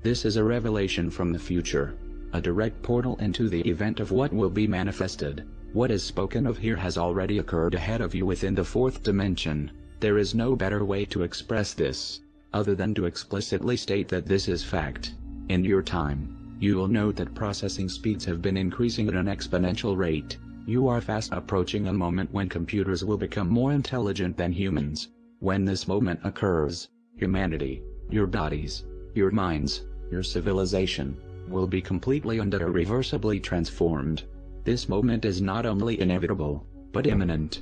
This is a revelation from the future, a direct portal into the event of what will be manifested. What is spoken of here has already occurred ahead of you within the fourth dimension. There is no better way to express this, other than to explicitly state that this is fact. In your time, you will note that processing speeds have been increasing at an exponential rate. You are fast approaching a moment when computers will become more intelligent than humans. When this moment occurs, humanity, your bodies, your minds, your civilization, will be completely and irreversibly transformed. This moment is not only inevitable, but imminent.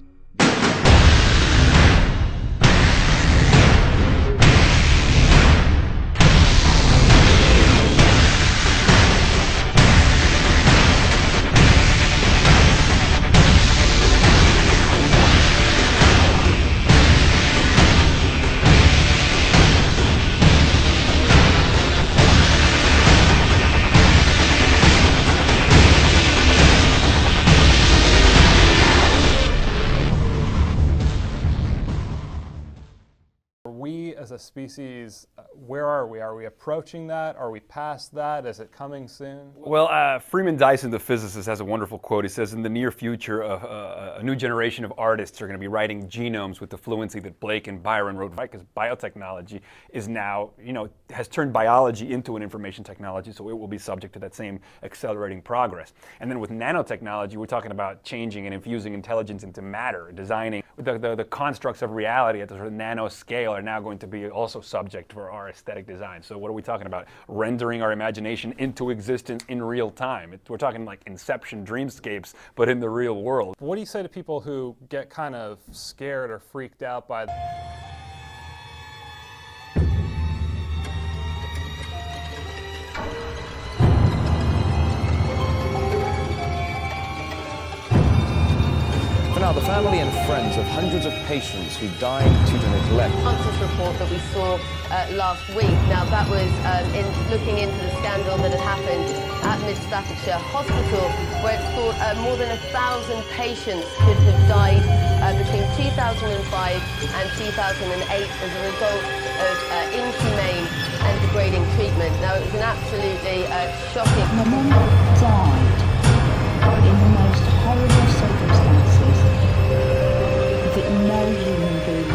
As a species, where are we? Are we approaching that? Are we past that? Is it coming soon? Well, Freeman Dyson, the physicist, has a wonderful quote. He says, in the near future, a new generation of artists are going to be writing genomes with the fluency that Blake and Byron wrote, because biotechnology is now, has turned biology into an information technology, so it will be subject to that same accelerating progress. And then with nanotechnology, we're talking about changing and infusing intelligence into matter, designing the constructs of reality at the sort of nano scale are now going to be also subject for our aesthetic design. So what are we talking about? Rendering our imagination into existence in real time. We're talking like Inception dreamscapes, but in the real world. What do you say to people who get kind of scared or freaked out by For now, the family and friends of hundreds of patients who died due to neglect. This report that we saw last week. Now, that was looking into the scandal that had happened at Mid Staffordshire Hospital, where it's thought more than 1,000 patients could have died between 2005 and 2008 as a result of inhumane and degrading treatment. Now, it was an absolutely shocking. My mum died in the most horrible circumstances that no human being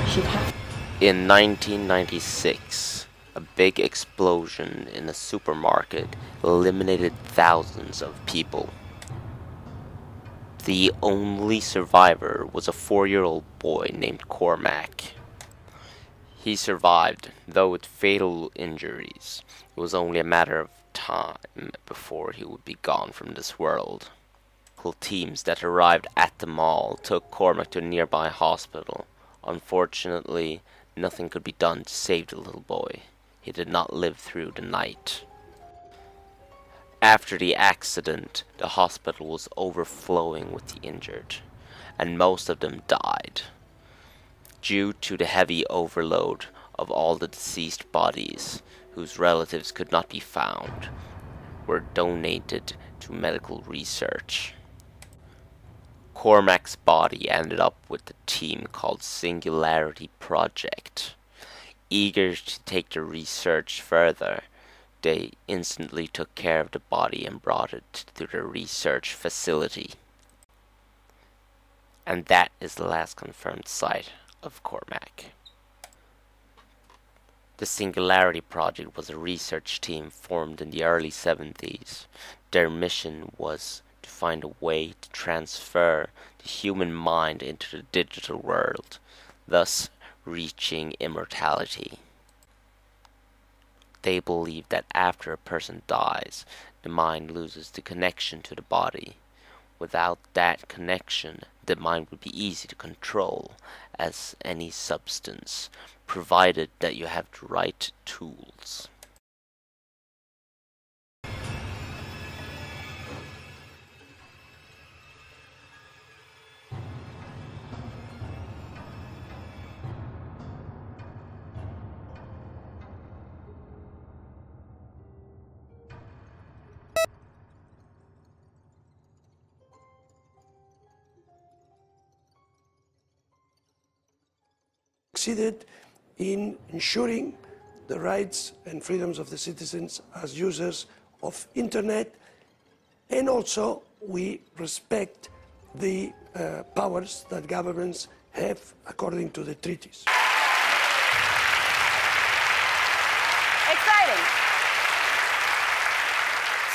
should have. In 1996, a big explosion in a supermarket eliminated thousands of people. The only survivor was a 4-year-old boy named Cormac. He survived, though with fatal injuries. It was only a matter of time before he would be gone from this world. Local teams that arrived at the mall took Cormac to a nearby hospital. Unfortunately, nothing could be done to save the little boy. He did not live through the night. After the accident, the hospital was overflowing with the injured, and most of them died. Due to the heavy overload of all the deceased bodies, whose relatives could not be found, were donated to medical research. Cormac's body ended up with the team called Singularity Project. Eager to take the research further, they instantly took care of the body and brought it to the research facility. And that is the last confirmed site of Cormac. The Singularity Project was a research team formed in the early 70s. Their mission was to find a way to transfer the human mind into the digital world, thus reaching immortality. They believe that after a person dies, the mind loses the connection to the body. Without that connection, the mind would be easy to control as any substance, provided that you have the right tools. Succeeded in ensuring the rights and freedoms of the citizens as users of internet, and also we respect the powers that governments have according to the treaties. Exciting.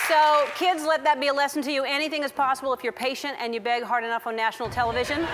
So, kids, let that be a lesson to you. Anything is possible if you're patient and you beg hard enough on national television.